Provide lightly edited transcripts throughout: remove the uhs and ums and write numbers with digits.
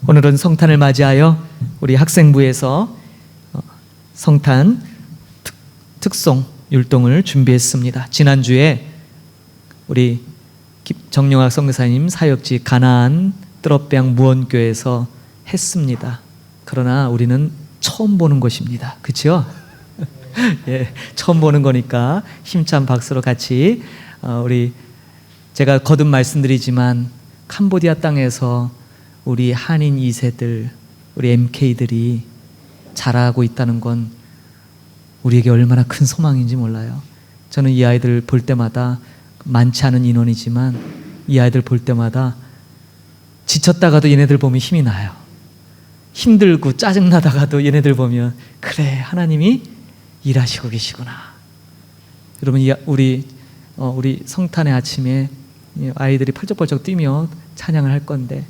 오늘은 성탄을 맞이하여 우리 학생부에서 성탄 특송 율동을 준비했습니다. 지난주에 우리 정영학 선교사님 사역지 가나안 뜰업병 무언교에서 했습니다. 그러나 우리는 처음 보는 것입니다. 그렇죠? 예, 처음 보는 거니까 힘찬 박수로 같이 우리 제가 거듭 말씀드리지만 캄보디아 땅에서 우리 한인 2세들, 우리 MK들이 자라고 있다는 건 우리에게 얼마나 큰 소망인지 몰라요. 저는 이 아이들 볼 때마다 많지 않은 인원이지만 이 아이들 볼 때마다 지쳤다가도 얘네들 보면 힘이 나요. 힘들고 짜증나다가도 얘네들 보면 그래, 하나님이 일하시고 계시구나. 여러분, 우리 성탄의 아침에 아이들이 펄쩍펄쩍 뛰며 찬양을 할 건데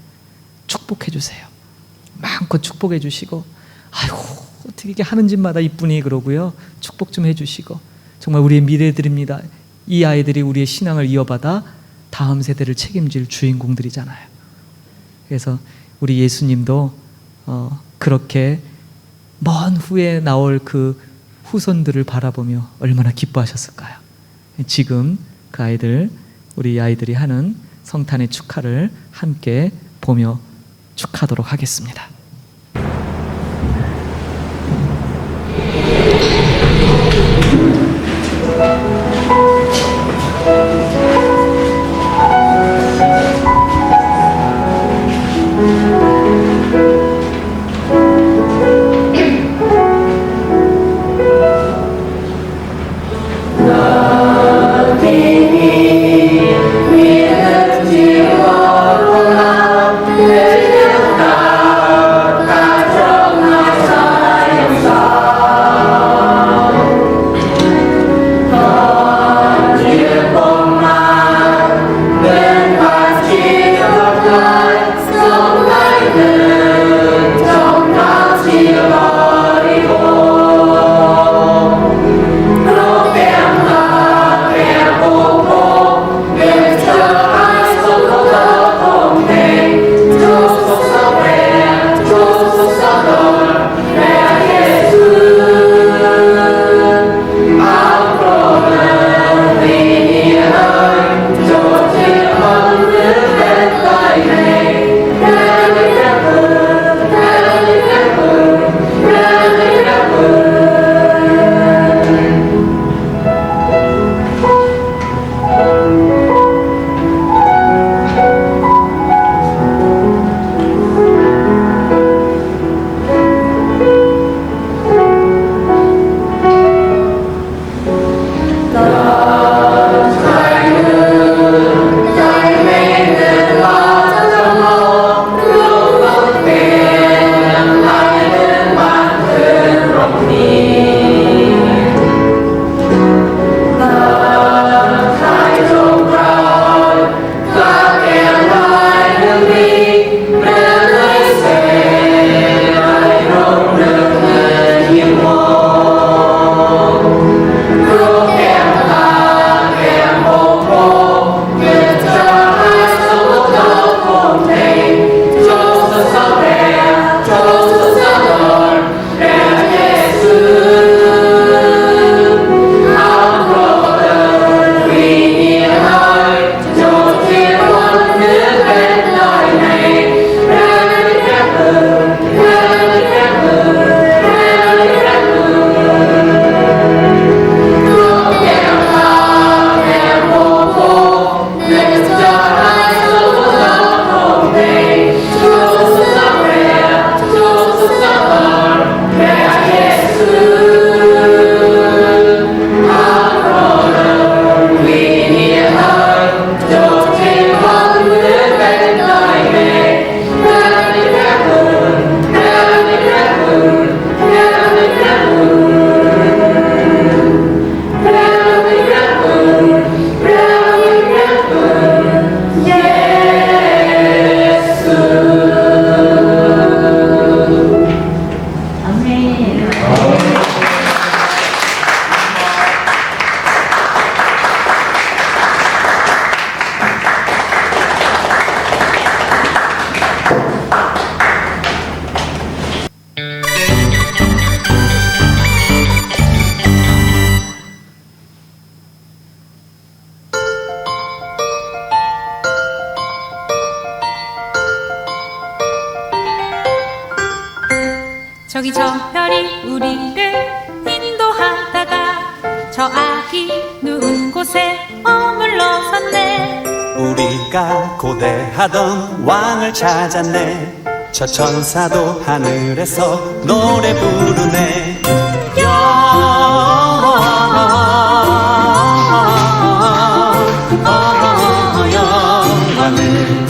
축복해 주세요. 마음껏 축복해 주시고, 아이고 어떻게 이게 하는 짓마다 이쁘니 그러고요. 축복 좀 해주시고, 정말 우리의 미래들입니다. 이 아이들이 우리의 신앙을 이어받아 다음 세대를 책임질 주인공들이잖아요. 그래서 우리 예수님도 그렇게 먼 후에 나올 그 후손들을 바라보며 얼마나 기뻐하셨을까요? 지금 그 아이들, 우리 아이들이 하는 성탄의 축하를 함께 보며 축하하도록 하겠습니다. 저기 저 별이 우리를 인도하다가 저 아기 누운 곳에 머물러섰네. 우리가 고대하던 왕을 찾았네. 저 천사도 하늘에서 노래 부르네. 영광을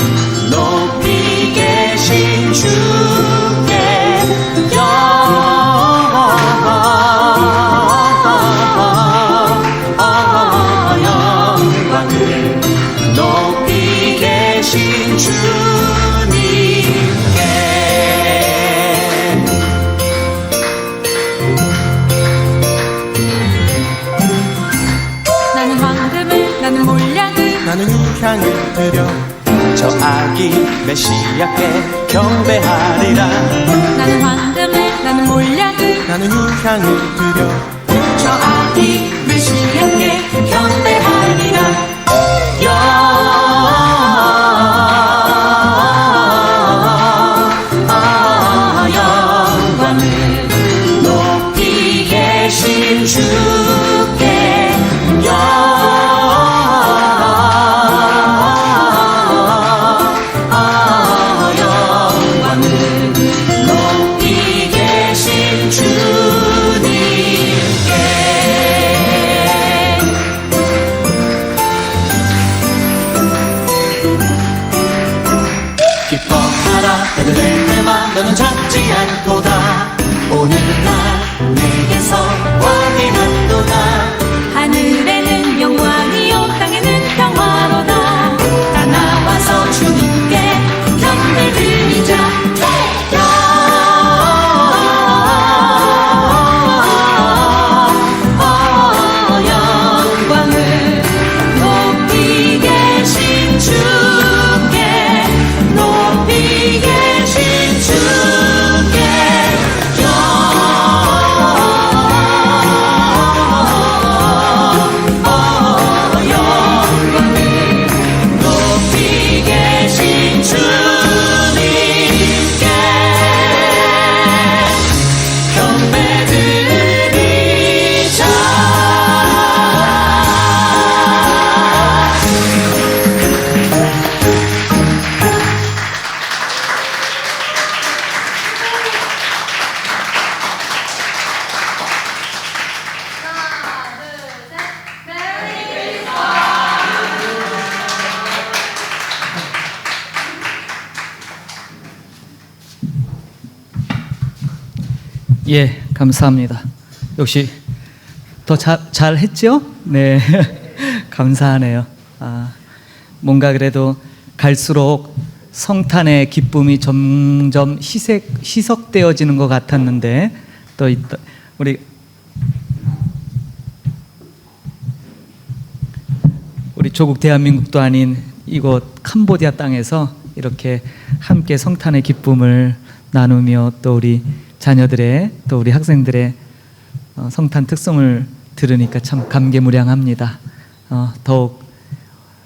높이 계신 주께 영광을 높이 계신 주님께. 나는 황금을, 나는 몰약을, 나는 향을 드려 저 아기 메시아께 경배하리라. 나는 황금을, 나는 몰약을, 나는 향을 드려 저 아기 메시아께 경배하리라. 영광을 높이 계신 주께 영광을 높이 계신 주님께. 기뻐하라 베들레헴아 너는 작지 않도다. 오늘날 내게서 왕이 난도다. 하늘에는 영광이요 땅에는 평화로다. 다 나와서 주님께 경배 드리자. 영광을 높이 계신 주께, 높이 계신 주께 영광을 높이 계신 주님께 경배 드리자. 예, 감사합니다. 역시 더 잘 했죠? 네, 감사하네요. 뭔가 그래도 갈수록 성탄의 기쁨이 점점 희석되어지는 것 같았는데 또 우리 조국 대한민국도 아닌 이곳 캄보디아 땅에서 이렇게 함께 성탄의 기쁨을 나누며 또 우리 자녀들의 또 우리 학생들의 성탄 특송을 들으니까 참 감개무량합니다. 더욱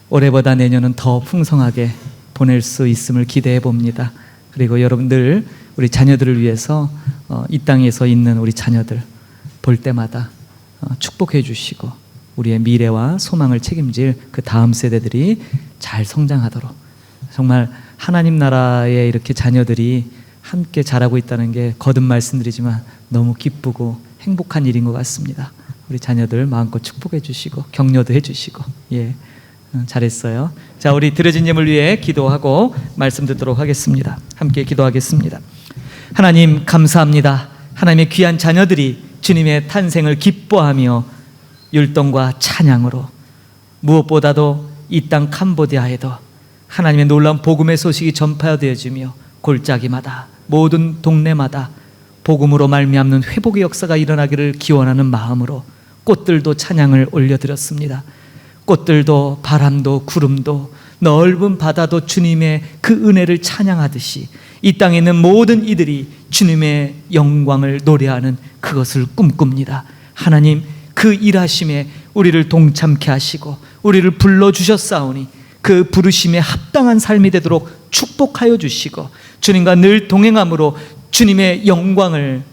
올해보다 내년은 더 풍성하게 보낼 수 있음을 기대해 봅니다. 그리고 여러분들 우리 자녀들을 위해서 이 땅에서 있는 우리 자녀들 볼 때마다 축복해 주시고 우리의 미래와 소망을 책임질 그 다음 세대들이 잘 성장하도록, 정말 하나님 나라에 이렇게 자녀들이 함께 자라고 있다는 게 거듭 말씀드리지만 너무 기쁘고 행복한 일인 것 같습니다. 우리 자녀들 마음껏 축복해 주시고 격려도 해 주시고, 예, 잘했어요. 자, 우리 드려진 예물 위해 기도하고 말씀 듣도록 하겠습니다. 함께 기도하겠습니다. 하나님 감사합니다. 하나님의 귀한 자녀들이 주님의 탄생을 기뻐하며 율동과 찬양으로, 무엇보다도 이 땅 캄보디아에도 하나님의 놀라운 복음의 소식이 전파되어지며 골짜기마다 모든 동네마다 복음으로 말미암는 회복의 역사가 일어나기를 기원하는 마음으로 꽃들도 찬양을 올려드렸습니다. 꽃들도 바람도 구름도 넓은 바다도 주님의 그 은혜를 찬양하듯이 이 땅에 있는 모든 이들이 주님의 영광을 노래하는 그것을 꿈꿉니다. 하나님, 그 일하심에 우리를 동참케 하시고 우리를 불러주셨사오니 그 부르심에 합당한 삶이 되도록 축복하여 주시고 주님과 늘 동행함으로 주님의 영광을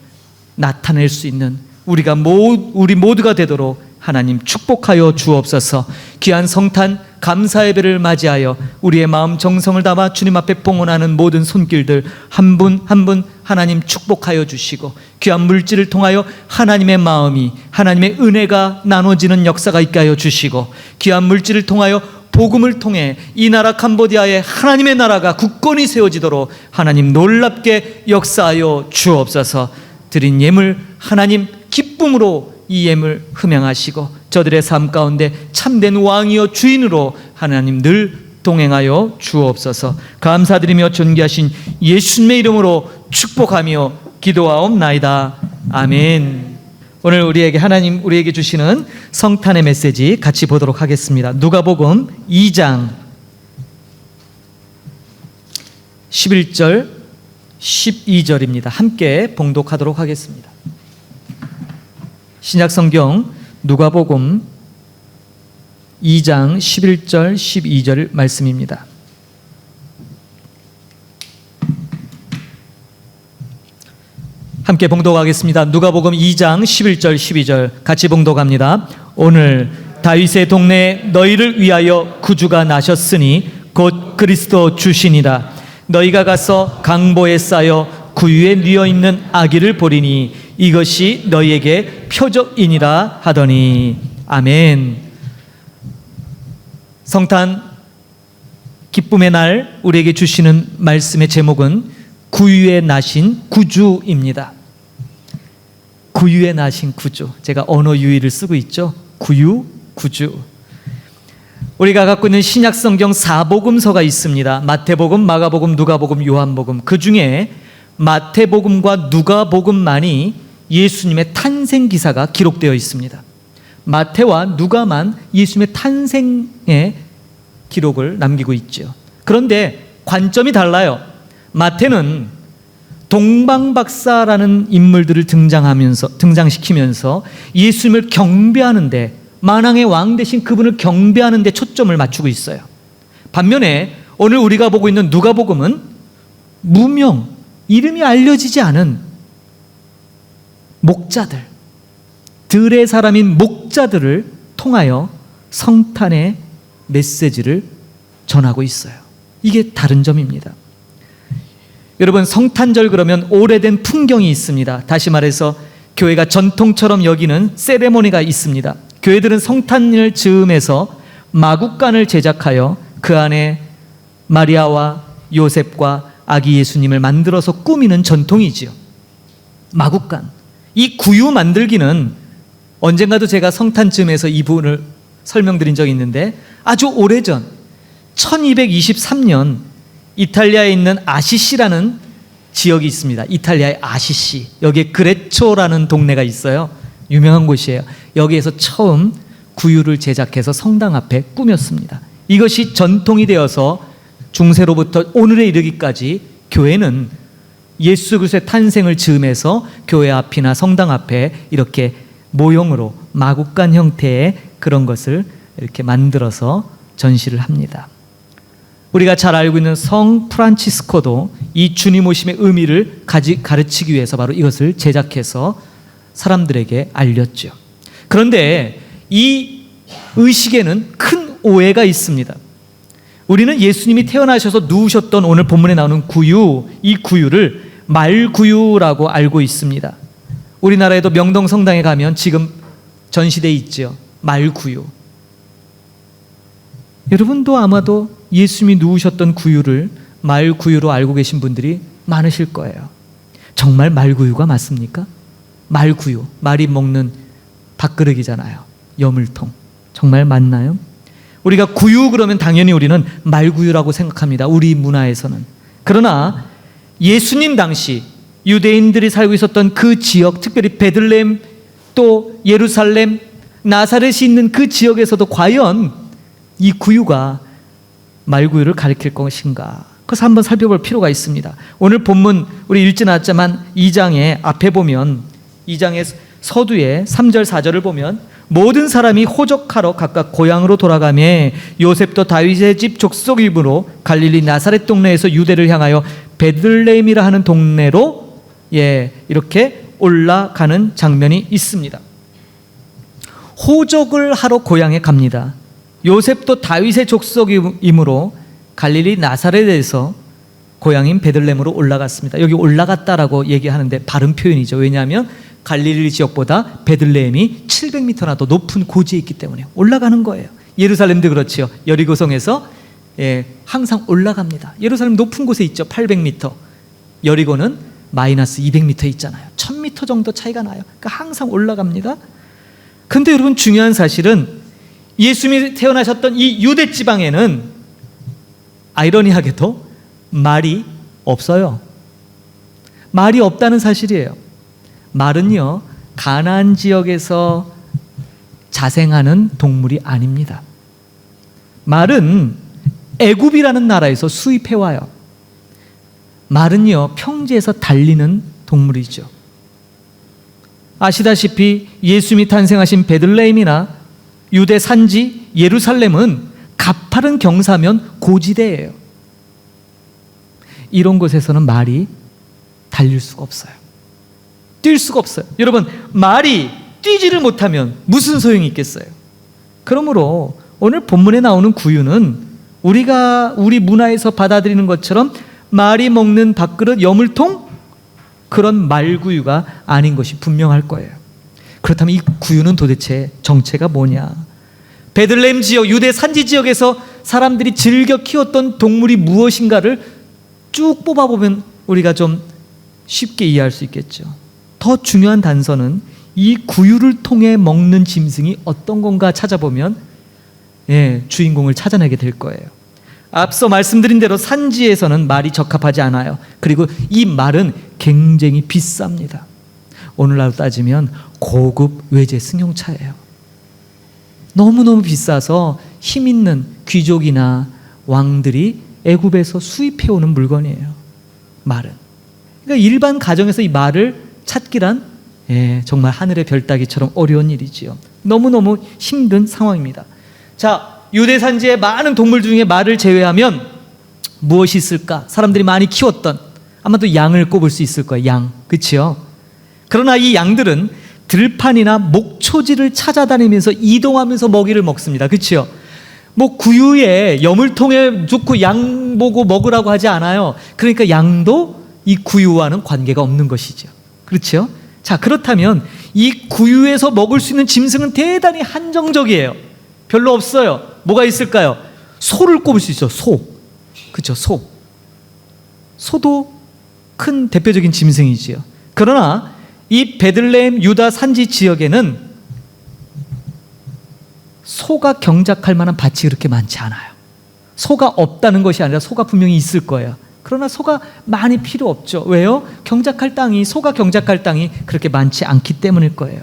나타낼 수 있는 우리 모두가 되도록 하나님 축복하여 주옵소서. 귀한 성탄 감사 예배를 맞이하여 우리의 마음 정성을 담아 주님 앞에 봉헌하는 모든 손길들 한 분 한 분 하나님 축복하여 주시고, 귀한 물질을 통하여 하나님의 마음이, 하나님의 은혜가 나눠지는 역사가 있게 하여 주시고, 귀한 물질을 통하여 복음을 통해 이 나라 캄보디아에 하나님의 나라가 굳건히 세워지도록 하나님 놀랍게 역사하여 주옵소서. 드린 예물 하나님 기쁨으로 이 예물 흠양하시고, 저들의 삶 가운데 참된 왕이여 주인으로 하나님 늘 동행하여 주옵소서. 감사드리며 존귀하신 예수님의 이름으로 축복하며 기도하옵나이다. 아멘. 오늘 하나님 우리에게 주시는 성탄의 메시지 같이 보도록 하겠습니다. 누가복음 2장 11절 12절입니다. 함께 봉독하도록 하겠습니다. 신약성경 누가복음 2장 11절 12절 말씀입니다. 함께 봉독하겠습니다. 누가복음 2장 11절 12절 같이 봉독합니다. 오늘 다윗의 동네에 너희를 위하여 구주가 나셨으니 곧 그리스도 주시니라. 너희가 가서 강보에 쌓여 구유에 뉘어 있는 아기를 보리니 이것이 너희에게 표적이니라 하더니. 아멘. 성탄 기쁨의 날 우리에게 주시는 말씀의 제목은 구유에 나신 구주입니다. 구유에 나신 구주. 제가 언어 유의를 쓰고 있죠. 구유, 구주. 우리가 갖고 있는 신약 성경 4복음서가 있습니다. 마태복음, 마가복음, 누가복음, 요한복음. 그 중에 마태복음과 누가복음만이 예수님의 탄생 기사가 기록되어 있습니다. 마태와 누가만 예수님의 탄생의 기록을 남기고 있죠. 그런데 관점이 달라요. 마태는 동방박사라는 인물들을 등장시키면서 예수님을 경배하는데, 만왕의 왕 대신 그분을 경배하는 데 초점을 맞추고 있어요. 반면에 오늘 우리가 보고 있는 누가복음은 무명, 이름이 알려지지 않은 목자들, 들의 사람인 목자들을 통하여 성탄의 메시지를 전하고 있어요. 이게 다른 점입니다. 여러분, 성탄절 그러면 오래된 풍경이 있습니다. 다시 말해서 교회가 전통처럼 여기는 세레모니가 있습니다. 교회들은 성탄을 즈음해서 마구간을 제작하여 그 안에 마리아와 요셉과 아기 예수님을 만들어서 꾸미는 전통이지요. 마구간. 이 구유 만들기는 언젠가도 제가 성탄쯤에서 이 부분을 설명드린 적이 있는데, 아주 오래전 1223년 이탈리아에 있는 아시시라는 지역이 있습니다. 이탈리아의 아시시. 여기에 그레초라는 동네가 있어요. 유명한 곳이에요. 여기에서 처음 구유를 제작해서 성당 앞에 꾸몄습니다. 이것이 전통이 되어서 중세로부터 오늘에 이르기까지 교회는 예수 그리스도의 탄생을 즈음해서 교회 앞이나 성당 앞에 이렇게 모형으로 마구간 형태의 그런 것을 이렇게 만들어서 전시를 합니다. 우리가 잘 알고 있는 성 프란치스코도 이 주님 오심의 의미를 가르치기 위해서 바로 이것을 제작해서 사람들에게 알렸죠. 그런데 이 의식에는 큰 오해가 있습니다. 우리는 예수님이 태어나셔서 누우셨던 오늘 본문에 나오는 구유, 이 구유를 말구유라고 알고 있습니다. 우리나라에도 명동 성당에 가면 지금 전시되어 있죠. 말구유. 여러분도 아마도 예수님이 누우셨던 구유를 말구유로 알고 계신 분들이 많으실 거예요. 정말 말구유가 맞습니까? 말구유, 말이 먹는 밥그릇이잖아요. 여물통. 정말 맞나요? 우리가 구유 그러면 당연히 우리는 말구유라고 생각합니다. 우리 문화에서는. 그러나 예수님 당시 유대인들이 살고 있었던 그 지역, 특별히 베들레헴, 또 예루살렘, 나사렛이 있는 그 지역에서도 과연 이 구유가 말구유를 가리킬 것인가? 그래서 한번 살펴볼 필요가 있습니다. 오늘 본문 우리 읽진 않았지만 2장에 앞에 보면, 2장의 서두에 3절 4절을 보면 모든 사람이 호적하러 각각 고향으로 돌아가며 요셉도 다윗의 집 족속이므로 갈릴리 나사렛 동네에서 유대를 향하여 베들레헴이라 하는 동네로 이렇게 올라가는 장면이 있습니다. 호적을 하러 고향에 갑니다. 요셉도 다윗의 족속이므로 갈릴리 나사렛에서 고향인 베들레헴으로 올라갔습니다. 여기 올라갔다라고 얘기하는데 바른 표현이죠. 왜냐하면 갈릴리 지역보다 베들레헴이 700m나 더 높은 고지에 있기 때문에 올라가는 거예요. 예루살렘도 그렇지요. 여리고성에서 항상 올라갑니다. 예루살렘 높은 곳에 있죠. 800m. 여리고는 마이너스 200m 있잖아요. 1000m 정도 차이가 나요. 그러니까 항상 올라갑니다. 근데 여러분, 중요한 사실은 예수님이 태어나셨던 이 유대 지방에는 아이러니하게도 말이 없어요. 말이 없다는 사실이에요. 말은요, 가나안 지역에서 자생하는 동물이 아닙니다. 말은 애굽이라는 나라에서 수입해 와요. 말은요, 평지에서 달리는 동물이죠. 아시다시피 예수님이 탄생하신 베들레헴이나 유대 산지 예루살렘은 가파른 경사면 고지대예요. 이런 곳에서는 말이 달릴 수가 없어요. 뛸 수가 없어요. 여러분, 말이 뛰지를 못하면 무슨 소용이 있겠어요? 그러므로 오늘 본문에 나오는 구유는 우리 문화에서 받아들이는 것처럼 말이 먹는 밥그릇, 여물통, 그런 말구유가 아닌 것이 분명할 거예요. 그렇다면 이 구유는 도대체 정체가 뭐냐? 베들레헴 지역, 유대 산지 지역에서 사람들이 즐겨 키웠던 동물이 무엇인가를 쭉 뽑아보면 우리가 좀 쉽게 이해할 수 있겠죠. 더 중요한 단서는 이 구유를 통해 먹는 짐승이 어떤 건가 찾아보면 주인공을 찾아내게 될 거예요. 앞서 말씀드린 대로 산지에서는 말이 적합하지 않아요. 그리고 이 말은 굉장히 비쌉니다. 오늘날로 따지면 고급 외제 승용차예요. 너무너무 비싸서 힘 있는 귀족이나 왕들이 애굽에서 수입해오는 물건이에요. 말은. 그러니까 일반 가정에서 이 말을 찾기란 정말 하늘의 별 따기처럼 어려운 일이지요. 너무너무 힘든 상황입니다. 자, 유대 산지의 많은 동물 중에 말을 제외하면 무엇이 있을까? 사람들이 많이 키웠던, 아마도 양을 꼽을 수 있을 거예요. 양, 그렇죠? 그러나 이 양들은 들판이나 목초지를 찾아다니면서 이동하면서 먹이를 먹습니다. 그렇죠? 뭐 구유에 여물통에 놓고 양 보고 먹으라고 하지 않아요. 그러니까 양도 이 구유와는 관계가 없는 것이죠. 그렇죠? 자, 그렇다면 이 구유에서 먹을 수 있는 짐승은 대단히 한정적이에요. 별로 없어요. 뭐가 있을까요? 소를 꼽을 수 있죠. 소. 그렇죠? 소. 소도 큰 대표적인 짐승이지요. 그러나 이 베들레헴 유다 산지 지역에는 소가 경작할 만한 밭이 그렇게 많지 않아요. 소가 없다는 것이 아니라 소가 분명히 있을 거예요. 그러나 소가 많이 필요 없죠. 왜요? 소가 경작할 땅이 그렇게 많지 않기 때문일 거예요.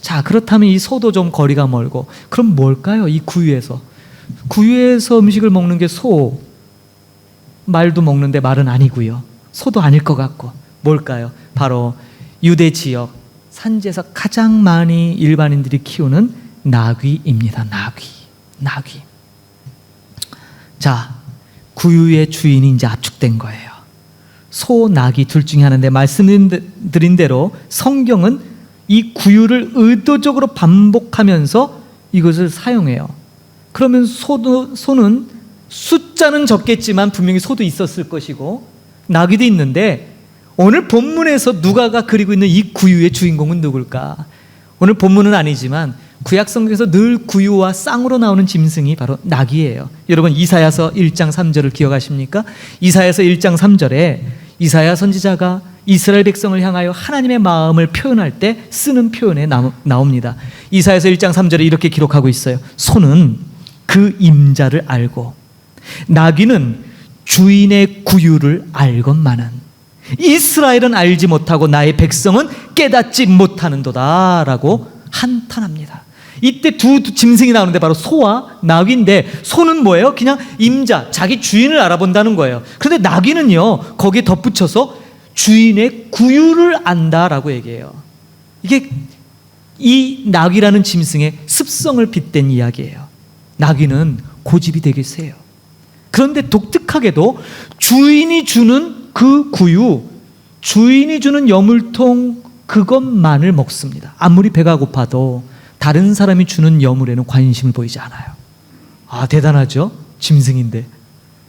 자, 그렇다면 이 소도 좀 거리가 멀고, 그럼 뭘까요? 이 구유에서 음식을 먹는 게 소, 말도 먹는데 말은 아니고요. 소도 아닐 것 같고, 뭘까요? 바로 유대 지역 산지에서 가장 많이 일반인들이 키우는 나귀입니다. 나귀. 자, 구유의 주인이 이제 압축된 거예요. 소, 나귀 둘 중에 하나인데, 말씀드린 대로 성경은 이 구유를 의도적으로 반복하면서 이것을 사용해요. 그러면 소는 숫자는 적겠지만 분명히 소도 있었을 것이고 나귀도 있는데, 오늘 본문에서 누가가 그리고 있는 이 구유의 주인공은 누굴까? 오늘 본문은 아니지만 구약 성경에서 늘 구유와 쌍으로 나오는 짐승이 바로 나귀예요. 여러분, 이사야서 1장 3절을 기억하십니까? 이사야서 1장 3절에 이사야 선지자가 이스라엘 백성을 향하여 하나님의 마음을 표현할 때 쓰는 표현에 나옵니다. 이사야서 1장 3절에 이렇게 기록하고 있어요. 소는 그 임자를 알고 나귀는 주인의 구유를 알건만은 이스라엘은 알지 못하고 나의 백성은 깨닫지 못하는도다 라고 한탄합니다. 이때 두 짐승이 나오는데 바로 소와 나귀인데, 소는 뭐예요? 그냥 임자, 자기 주인을 알아본다는 거예요. 그런데 나귀는요, 거기에 덧붙여서 주인의 구유를 안다라고 얘기해요. 이게 이 나귀라는 짐승의 습성을 빗댄 이야기예요. 나귀는 고집이 되게 세요. 그런데 독특하게도 주인이 주는 그 구유, 주인이 주는 여물통, 그것만을 먹습니다. 아무리 배가 고파도 다른 사람이 주는 여물에는 관심을 보이지 않아요. 아, 대단하죠? 짐승인데.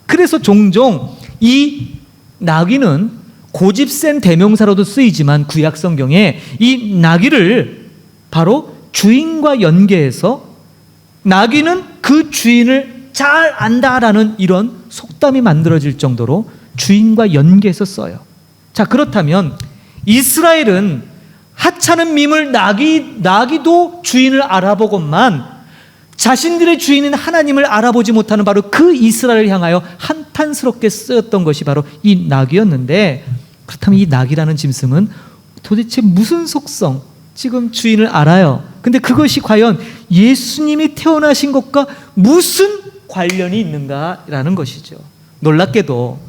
그래서 종종 이 나귀는 고집센 대명사로도 쓰이지만 구약 성경에 이 나귀를 바로 주인과 연계해서 나귀는 그 주인을 잘 안다라는 이런 속담이 만들어질 정도로 주인과 연계해서 써요. 자, 그렇다면 이스라엘은 하찮은 밈을 나귀도 주인을 알아보건만 자신들의 주인인 하나님을 알아보지 못하는 바로 그 이스라엘을 향하여 한탄스럽게 쓰였던 것이 바로 이 나귀였는데, 그렇다면 이 나귀라는 짐승은 도대체 무슨 속성, 지금 주인을 알아요. 근데 그것이 과연 예수님이 태어나신 것과 무슨 관련이 있는가라는 것이죠. 놀랍게도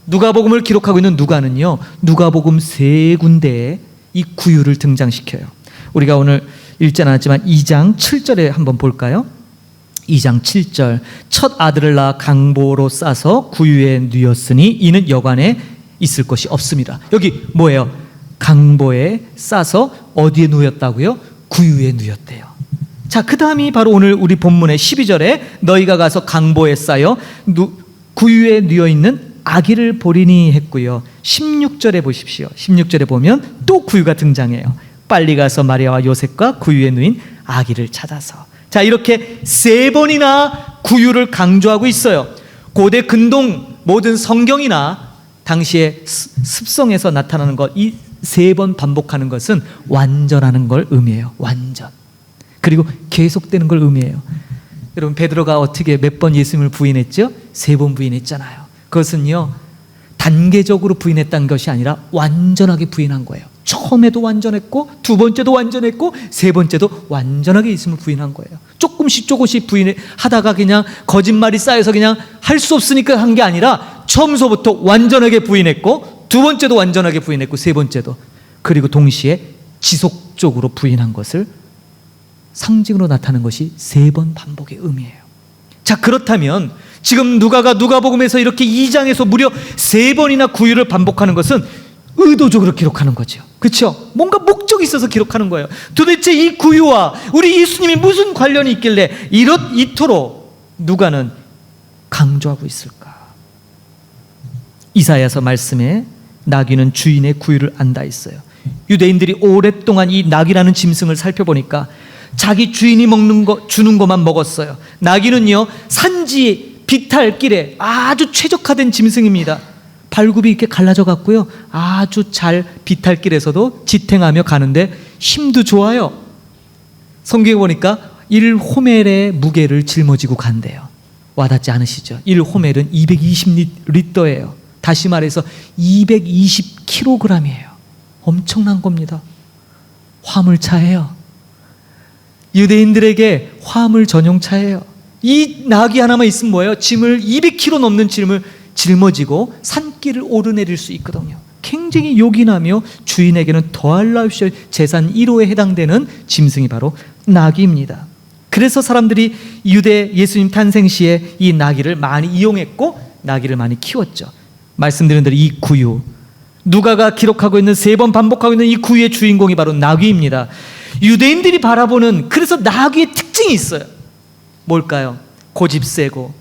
누가복음을 기록하고 있는 누가는요, 누가복음 3군데에 이 구유를 등장시켜요. 우리가 오늘 읽지 않았지만 2장 7절에 한번 볼까요? 2장 7절, 첫 아들을 낳아 강보로 싸서 구유에 누였으니 이는 여관에 있을 것이 없습니다. 여기 뭐예요? 강보에 싸서 어디에 누였다고요? 구유에 누였대요. 자, 그 다음이 바로 오늘 우리 본문의 12절에 너희가 가서 강보에 싸여 구유에 누여 있는 아기를 보리니 했고요. 16절에 보십시오. 16절에 보면 또 구유가 등장해요. 빨리 가서 마리아와 요셉과 구유에 누인 아기를 찾아서. 자, 이렇게 3번이나 구유를 강조하고 있어요. 고대 근동 모든 성경이나 당시의 습성에서 나타나는 것, 이 3번 반복하는 것은 완전하는 걸 의미해요. 완전. 그리고 계속되는 걸 의미해요. 여러분, 베드로가 어떻게 몇 번 예수님을 부인했죠? 3번 부인했잖아요. 그것은요, 단계적으로 부인했다는 것이 아니라 완전하게 부인한 거예요. 처음에도 완전했고, 두 번째도 완전했고, 세 번째도 완전하게 예수님을 부인한 거예요. 조금씩 부인하다가 그냥 거짓말이 쌓여서 그냥 할 수 없으니까 한 게 아니라 처음서부터 완전하게 부인했고, 두 번째도 완전하게 부인했고, 세 번째도, 그리고 동시에 지속적으로 부인한 것을 상징으로 나타나는 것이 3번 반복의 의미예요. 자, 그렇다면 지금 누가복음에서 이렇게 2장에서 무려 3번이나 구유를 반복하는 것은 의도적으로 기록하는 거죠. 그렇죠? 뭔가 목적이 있어서 기록하는 거예요. 도대체 이 구유와 우리 예수님이 무슨 관련이 있길래 이토록 누가는 강조하고 있을까? 이사야서 말씀에 나귀는 주인의 구유를 안다 있어요. 유대인들이 오랫동안 이 나귀라는 짐승을 살펴보니까 자기 주인이 주는 것만 먹었어요. 나귀는요, 산지 비탈길에 아주 최적화된 짐승입니다. 발굽이 이렇게 갈라져 갔고요, 아주 잘 비탈길에서도 지탱하며 가는데 힘도 좋아요. 성경에 보니까 1호멜의 무게를 짊어지고 간대요. 와닿지 않으시죠? 1호멜은 220리터예요. 다시 말해서 220kg이에요. 엄청난 겁니다. 화물차예요. 유대인들에게 화물 전용차예요. 이 나귀 하나만 있으면 뭐예요? 짐을 200kg 넘는 짐을 짊어지고 산길을 오르내릴 수 있거든요. 굉장히 요긴하며 주인에게는 더할 나위 없이 재산 1호에 해당되는 짐승이 바로 나귀입니다. 그래서 사람들이 유대 예수님 탄생 시에 이 나귀를 많이 이용했고 나귀를 많이 키웠죠. 말씀드린 대로 이 구유, 누가가 기록하고 있는 3번 반복하고 있는 이 구유의 주인공이 바로 나귀입니다. 유대인들이 바라보는, 그래서 나귀의 특징이 있어요. 뭘까요? 고집세고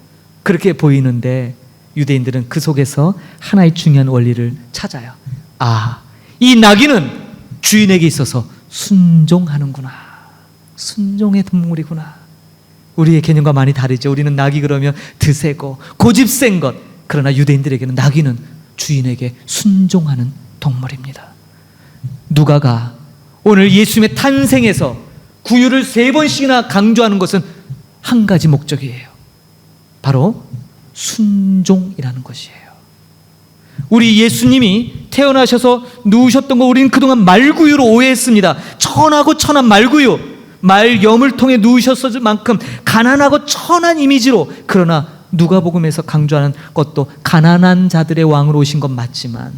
그렇게 보이는데 유대인들은 그 속에서 하나의 중요한 원리를 찾아요. 아, 이 나귀는 주인에게 있어서 순종하는구나. 순종의 동물이구나. 우리의 개념과 많이 다르죠. 우리는 나귀 그러면 드세고 고집센 것. 그러나 유대인들에게는 나귀는 주인에게 순종하는 동물입니다. 누가가 오늘 예수님의 탄생에서 구유를 3번씩이나 강조하는 것은 한 가지 목적이에요. 바로 순종이라는 것이에요. 우리 예수님이 태어나셔서 누우셨던 거 우리는 그동안 말구유로 오해했습니다. 천하고 천한 말구유, 말 염을 통해 누우셨을 만큼 가난하고 천한 이미지로. 그러나 누가복음에서 강조하는 것도 가난한 자들의 왕으로 오신 건 맞지만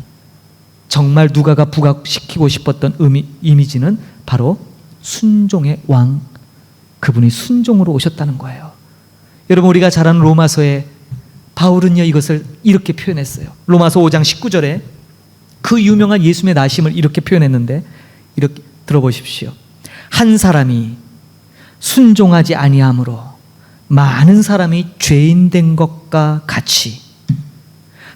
정말 누가가 부각시키고 싶었던 이미지는 바로 순종의 왕, 그분이 순종으로 오셨다는 거예요. 여러분, 우리가 잘 아는 로마서에 바울은요 이것을 이렇게 표현했어요. 로마서 5장 19절에 그 유명한 예수님의 나심을 이렇게 표현했는데 이렇게 들어보십시오. 한 사람이 순종하지 아니함으로 많은 사람이 죄인 된 것과 같이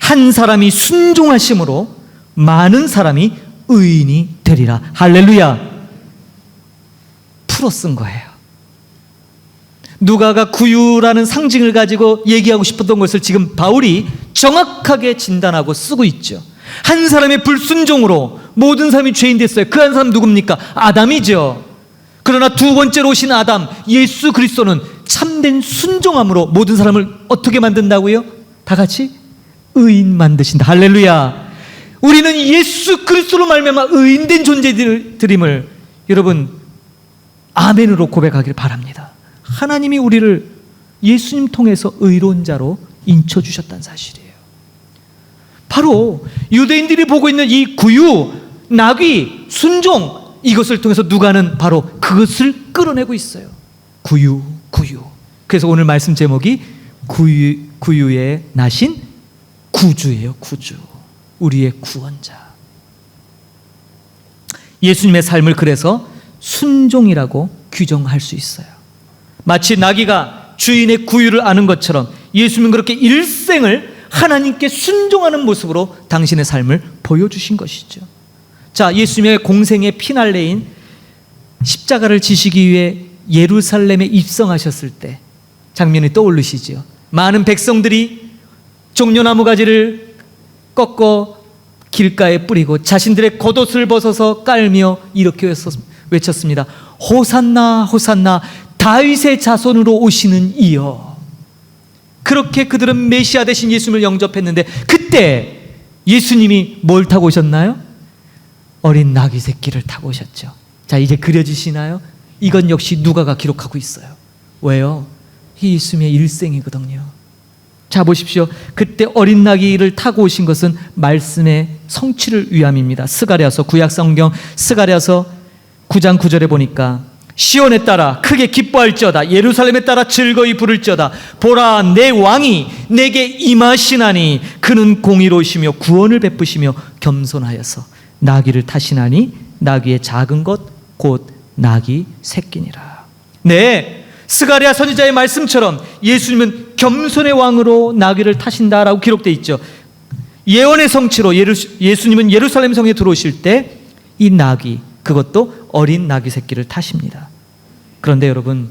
한 사람이 순종하심으로 많은 사람이 의인이 되리라. 할렐루야. 풀어 쓴 거예요. 누가가 구유라는 상징을 가지고 얘기하고 싶었던 것을 지금 바울이 정확하게 진단하고 쓰고 있죠. 한 사람의 불순종으로 모든 사람이 죄인 됐어요. 그 한 사람 누굽니까? 아담이죠. 그러나 두 번째로 오신 아담 예수 그리스도는 참된 순종함으로 모든 사람을 어떻게 만든다고요? 다 같이 의인 만드신다. 할렐루야. 우리는 예수 그리스도로 말미암아 의인된 존재들임을 여러분 아멘으로 고백하길 바랍니다. 하나님이 우리를 예수님 통해서 의로운 자로 인쳐주셨다는 사실이에요. 바로 유대인들이 보고 있는 이 구유, 낙위, 순종, 이것을 통해서 누가는 바로 그것을 끌어내고 있어요. 구유. 그래서 오늘 말씀 제목이 구유에 나신 구주예요. 구주. 우리의 구원자. 예수님의 삶을 그래서 순종이라고 규정할 수 있어요. 마치 나귀가 주인의 구유를 아는 것처럼 예수님은 그렇게 일생을 하나님께 순종하는 모습으로 당신의 삶을 보여주신 것이죠. 자, 예수님의 공생의 피날레인 십자가를 지시기 위해 예루살렘에 입성하셨을 때 장면이 떠오르시죠. 많은 백성들이 종려나무 가지를 꺾어 길가에 뿌리고 자신들의 겉옷을 벗어서 깔며 이렇게 외쳤습니다. 호산나 호산나 다윗의 자손으로 오시는 이여. 그렇게 그들은 메시아 되신 예수님을 영접했는데 그때 예수님이 뭘 타고 오셨나요? 어린 나귀 새끼를 타고 오셨죠. 자, 이제 그려지시나요? 이건 역시 누가가 기록하고 있어요. 왜요? 이 예수님의 일생이거든요. 자, 보십시오. 그때 어린 나귀를 타고 오신 것은 말씀의 성취를 위함입니다. 스가랴서 구약성경 스가랴서 9장 9절에 보니까 시온에 따라 크게 기뻐할지어다 예루살렘에 따라 즐거이 부를지어다 보라 내 왕이 내게 임하시나니 그는 공의로우시며 구원을 베푸시며 겸손하여서 나귀를 타시나니 나귀의 작은 것 곧 나귀 새끼니라. 네, 스가랴 선지자의 말씀처럼 예수님은 겸손의 왕으로 나귀를 타신다라고 기록되어 있죠. 예언의 성취로 예수님은 예루살렘 성에 들어오실 때 이 나귀, 그것도 어린 나귀 새끼를 타십니다. 그런데 여러분,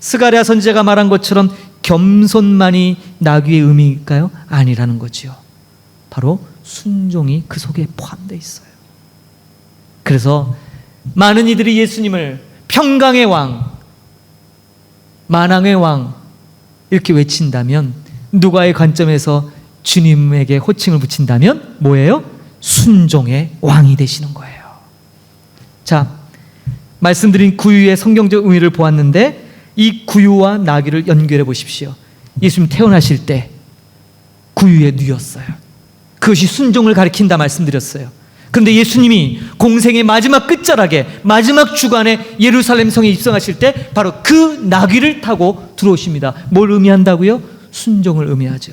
스가랴 선지자가 말한 것처럼 겸손만이 나귀의 의미일까요? 아니라는 거지요. 바로 순종이 그 속에 포함되어 있어요. 그래서 많은 이들이 예수님을 평강의 왕, 만왕의 왕 이렇게 외친다면, 누가의 관점에서 주님에게 호칭을 붙인다면 뭐예요? 순종의 왕이 되시는 거예요. 자, 말씀드린 구유의 성경적 의미를 보았는데 이 구유와 나귀를 연결해 보십시오. 예수님 태어나실 때 구유에 누였어요. 그것이 순종을 가리킨다 말씀드렸어요. 그런데 예수님이 공생의 마지막 끝자락에 마지막 주간에 예루살렘 성에 입성하실 때 바로 그 나귀를 타고 들어오십니다. 뭘 의미한다고요? 순종을 의미하죠.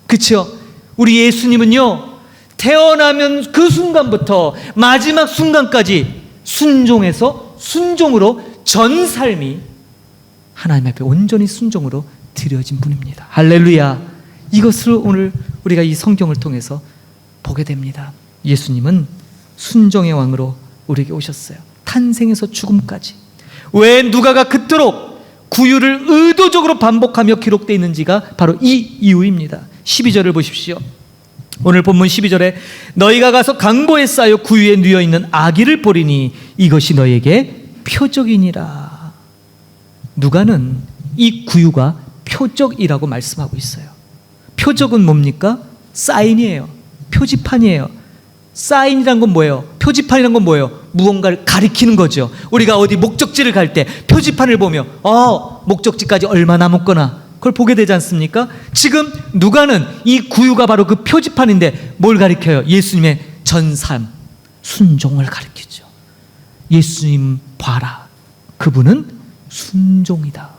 그렇죠? 우리 예수님은요, 태어나면 그 순간부터 마지막 순간까지 순종해서 순종으로 전 삶이 하나님 앞에 온전히 순종으로 드려진 분입니다. 할렐루야. 이것을 오늘 우리가 이 성경을 통해서 보게 됩니다. 예수님은 순종의 왕으로 우리에게 오셨어요. 탄생에서 죽음까지. 왜 누가가 그토록 구유를 의도적으로 반복하며 기록되어 있는지가 바로 이 이유입니다. 12절을 보십시오. 오늘 본문 12절에 너희가 가서 강보에 쌓여 구유에 누워있는 아기를 보리니 이것이 너희에게 표적이니라. 누가는 이 구유가 표적이라고 말씀하고 있어요. 표적은 뭡니까? 사인이에요. 표지판이에요. 사인이란 건 뭐예요? 표지판이란 건 뭐예요? 무언가를 가리키는 거죠. 우리가 어디 목적지를 갈 때 표지판을 보며 목적지까지 얼마 남았거나 그걸 보게 되지 않습니까? 지금 누가는 이 구유가 바로 그 표지판인데 뭘 가리켜요? 예수님의 전 삶, 순종을 가리키죠. 예수님 봐라. 그분은 순종이다.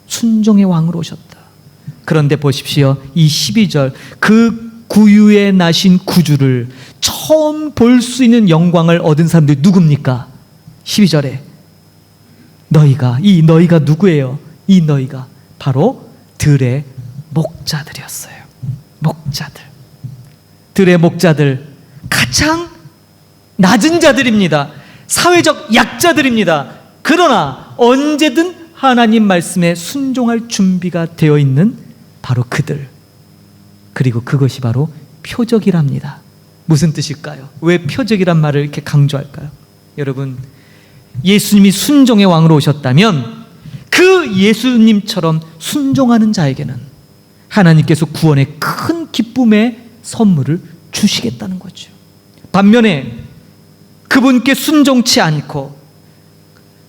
순종의 왕으로 오셨다. 그런데 보십시오. 이 12절 그 구유에 나신 구주를 처음 볼 수 있는 영광을 얻은 사람들이 누굽니까? 12절에 이 너희가 누구예요? 이 너희가 바로 들의 목자들이었어요. 목자들. 들의 목자들, 가장 낮은 자들입니다. 사회적 약자들입니다. 그러나 언제든 하나님 말씀에 순종할 준비가 되어 있는 바로 그들. 그리고 그것이 바로 표적이랍니다. 무슨 뜻일까요? 왜 표적이란 말을 이렇게 강조할까요? 여러분, 예수님이 순종의 왕으로 오셨다면 그 예수님처럼 순종하는 자에게는 하나님께서 구원의 큰 기쁨의 선물을 주시겠다는 거죠. 반면에 그분께 순종치 않고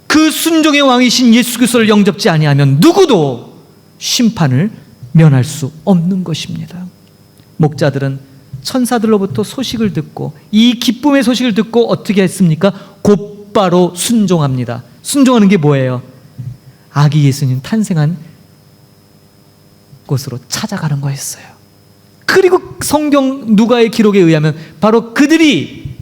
그 순종의 왕이신 예수 그리스도를 영접지 아니하면 누구도 심판을 면할 수 없는 것입니다. 목자들은 천사들로부터 소식을 듣고 이 기쁨의 소식을 듣고 어떻게 했습니까? 곧바로 순종합니다. 순종하는 게 뭐예요? 아기 예수님 탄생한 곳으로 찾아가는 거였어요. 그리고 성경 누가의 기록에 의하면 바로 그들이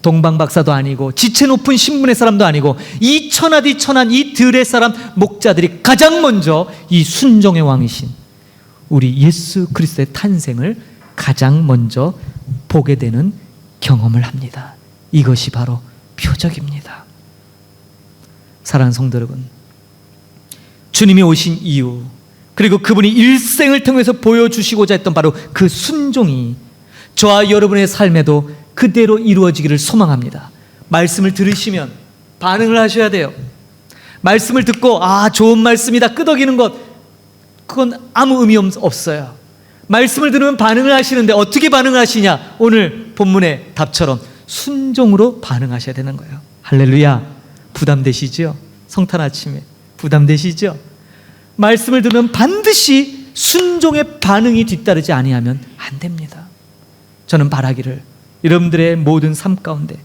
동방박사도 아니고 지체 높은 신분의 사람도 아니고 이 천하디 천한 이 들의 사람 목자들이 가장 먼저 이 순종의 왕이신 우리 예수 그리스도의 탄생을 가장 먼저 보게 되는 경험을 합니다. 이것이 바로 표적입니다. 사랑하는 성도 여러분, 주님이 오신 이유, 그리고 그분이 일생을 통해서 보여주시고자 했던 바로 그 순종이 저와 여러분의 삶에도 그대로 이루어지기를 소망합니다. 말씀을 들으시면 반응을 하셔야 돼요. 말씀을 듣고 좋은 말씀이다 끄덕이는 것, 그건 아무 의미 없어요. 말씀을 들으면 반응을 하시는데 어떻게 반응을 하시냐? 오늘 본문의 답처럼 순종으로 반응하셔야 되는 거예요. 할렐루야. 부담되시죠? 성탄 아침에 부담되시죠? 말씀을 들으면 반드시 순종의 반응이 뒤따르지 아니하면 안 됩니다. 저는 바라기를 여러분들의 모든 삶 가운데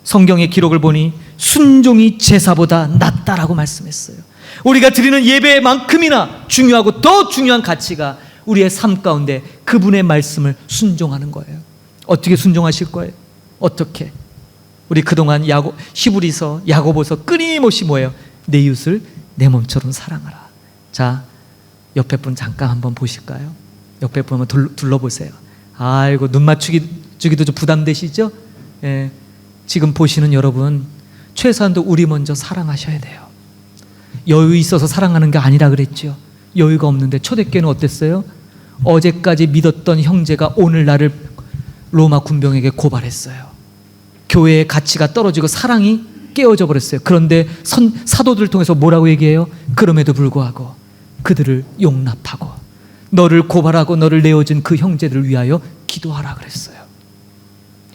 성경의 기록을 보니 순종이 제사보다 낫다라고 말씀했어요. 우리가 드리는 예배만큼이나 중요하고 더 중요한 가치가 우리의 삶 가운데 그분의 말씀을 순종하는 거예요. 어떻게 순종하실 거예요? 어떻게? 우리 그동안 히브리서, 야고보서 끊임없이 뭐예요? 내 이웃을 내 몸처럼 사랑하라. 자, 옆에 분 잠깐 한번 보실까요? 옆에 분 한번 둘러보세요. 아이고, 눈 맞추기도 좀 부담되시죠? 예, 지금 보시는 여러분, 최소한도 우리 먼저 사랑하셔야 돼요. 여유 있어서 사랑하는 게 아니라 그랬죠. 여유가 없는데 초대교회는 어땠어요? 어제까지 믿었던 형제가 오늘 나를 로마 군병에게 고발했어요. 교회의 가치가 떨어지고 사랑이 깨어져 버렸어요. 그런데 사도들을 통해서 뭐라고 얘기해요? 그럼에도 불구하고 그들을 용납하고 너를 고발하고 너를 내어준 그 형제들을 위하여 기도하라 그랬어요.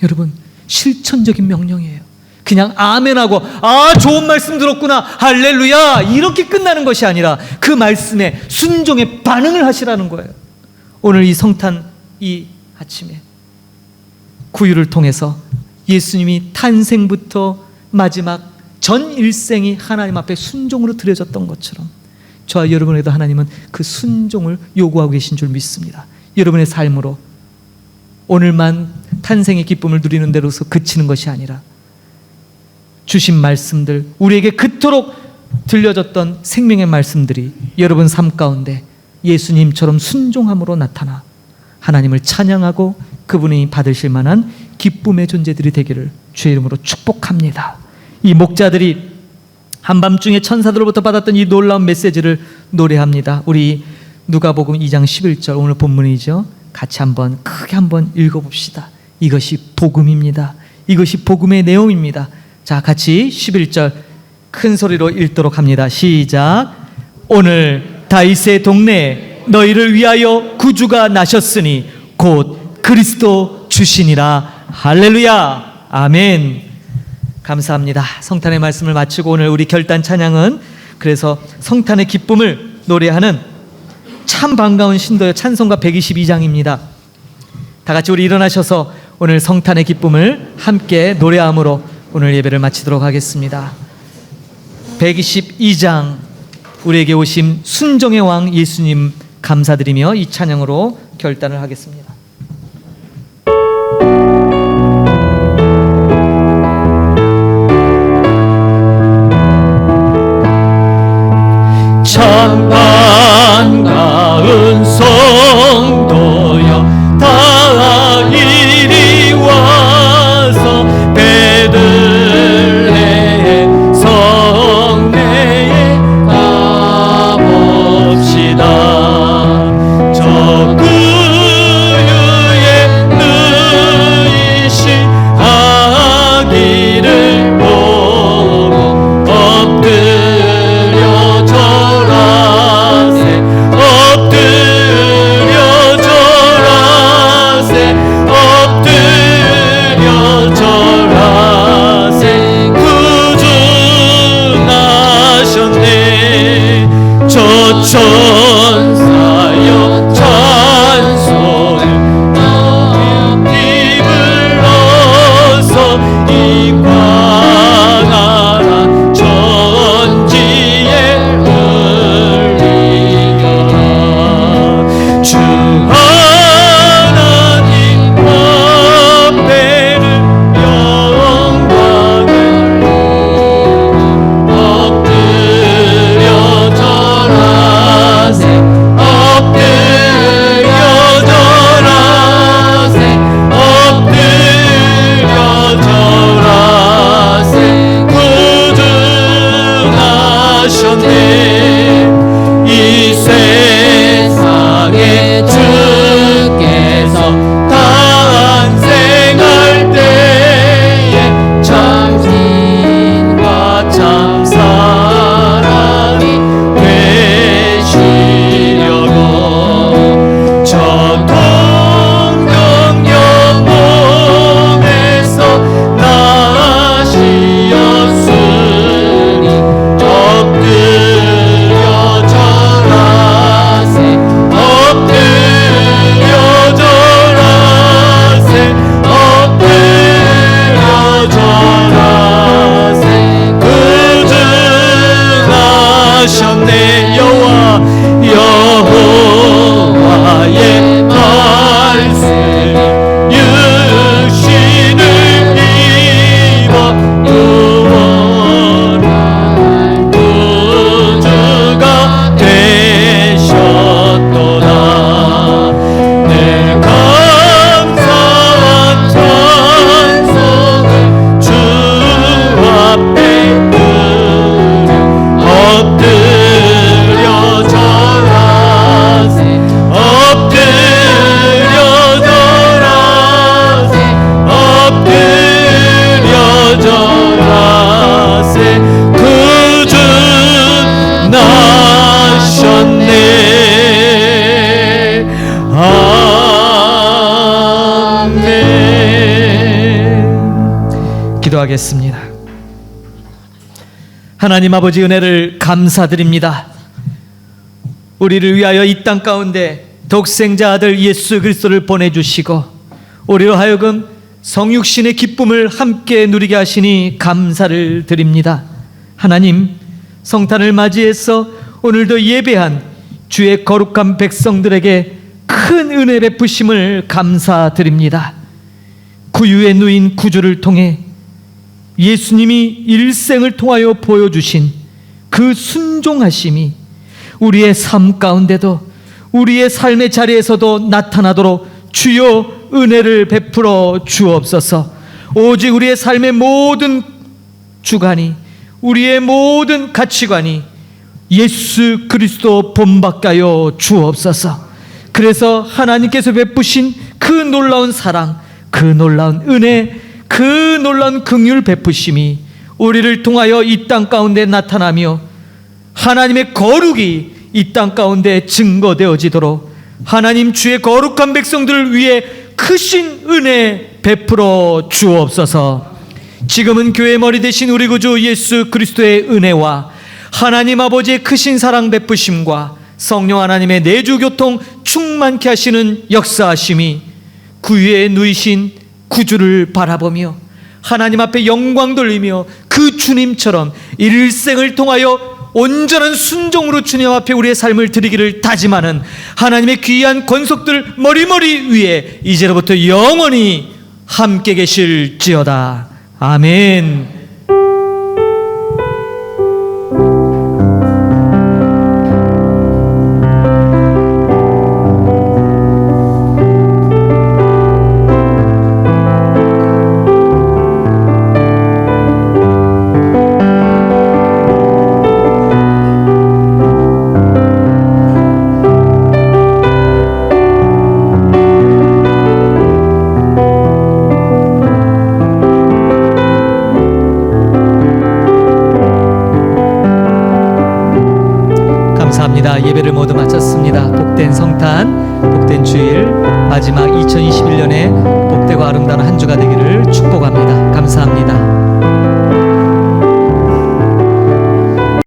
여러분, 실천적인 명령이에요. 그냥 아멘하고 좋은 말씀 들었구나 할렐루야 이렇게 끝나는 것이 아니라 그 말씀에 순종의 반응을 하시라는 거예요. 오늘 이 성탄 이 아침에 구유를 통해서 예수님이 탄생부터 마지막 전 일생이 하나님 앞에 순종으로 드려졌던 것처럼 저와 여러분에게도 하나님은 그 순종을 요구하고 계신 줄 믿습니다. 여러분의 삶으로 오늘만 탄생의 기쁨을 누리는 대로서 그치는 것이 아니라 주신 말씀들, 우리에게 그토록 들려졌던 생명의 말씀들이 여러분 삶 가운데 예수님처럼 순종함으로 나타나 하나님을 찬양하고 그분이 받으실 만한 기쁨의 존재들이 되기를 주의 이름으로 축복합니다. 이 목자들이 한밤중에 천사들로부터 받았던 이 놀라운 메시지를 노래합니다. 우리 누가복음 2장 11절 오늘 본문이죠. 같이 한번 크게 한번 읽어봅시다. 이것이 복음입니다. 이것이 복음의 내용입니다. 자, 같이 11절 큰 소리로 읽도록 합니다. 시작. 오늘 다윗의 동네에 너희를 위하여 구주가 나셨으니 곧 그리스도 주시니라. 할렐루야. 아멘. 감사합니다. 성탄의 말씀을 마치고 오늘 우리 결단 찬양은 그래서 성탄의 기쁨을 노래하는 참 반가운 신도의 찬송가 122장입니다. 다 같이 우리 일어나셔서 오늘 성탄의 기쁨을 함께 노래함으로 오늘 예배를 마치도록 하겠습니다. 122장 우리에게 오신 순종의 왕 예수님 감사드리며 이 찬양으로 결단을 하겠습니다. 기도하겠습니다. 하나님 아버지, 은혜를 감사드립니다. 우리를 위하여 이 땅 가운데 독생자 아들 예수 그리스도를 보내주시고 우리로 하여금 성육신의 기쁨을 함께 누리게 하시니 감사를 드립니다. 하나님, 성탄을 맞이해서 오늘도 예배한 주의 거룩한 백성들에게 큰 은혜 베푸심을 감사드립니다. 구유에 누인 구주를 통해 예수님이 일생을 통하여 보여주신 그 순종하심이 우리의 삶 가운데도, 우리의 삶의 자리에서도 나타나도록 주여 은혜를 베풀어 주옵소서. 오직 우리의 삶의 모든 주관이, 우리의 모든 가치관이 예수 그리스도 본받게 하여 주옵소서. 그래서 하나님께서 베푸신 그 놀라운 사랑, 그 놀라운 은혜, 그 놀라운 긍휼 베푸심이 우리를 통하여 이 땅 가운데 나타나며 하나님의 거룩이 이 땅 가운데 증거되어지도록 하나님 주의 거룩한 백성들을 위해 크신 은혜 베풀어 주옵소서. 지금은 교회 머리 되신 우리 구주 예수 그리스도의 은혜와 하나님 아버지의 크신 사랑 베푸심과 성령 하나님의 내주 교통 충만케 하시는 역사하심이 구유에 누이신 구주를 바라보며 하나님 앞에 영광 돌리며 그 주님처럼 일생을 통하여 온전한 순종으로 주님 앞에 우리의 삶을 드리기를 다짐하는 하나님의 귀한 권속들 머리머리 위에 이제로부터 영원히 함께 계실지어다. 아멘. 예배를 모두 마쳤습니다. 복된 성탄, 복된 주일, 마지막 2021년에 복되고 아름다운 한 주가 되기를 축복합니다. 감사합니다.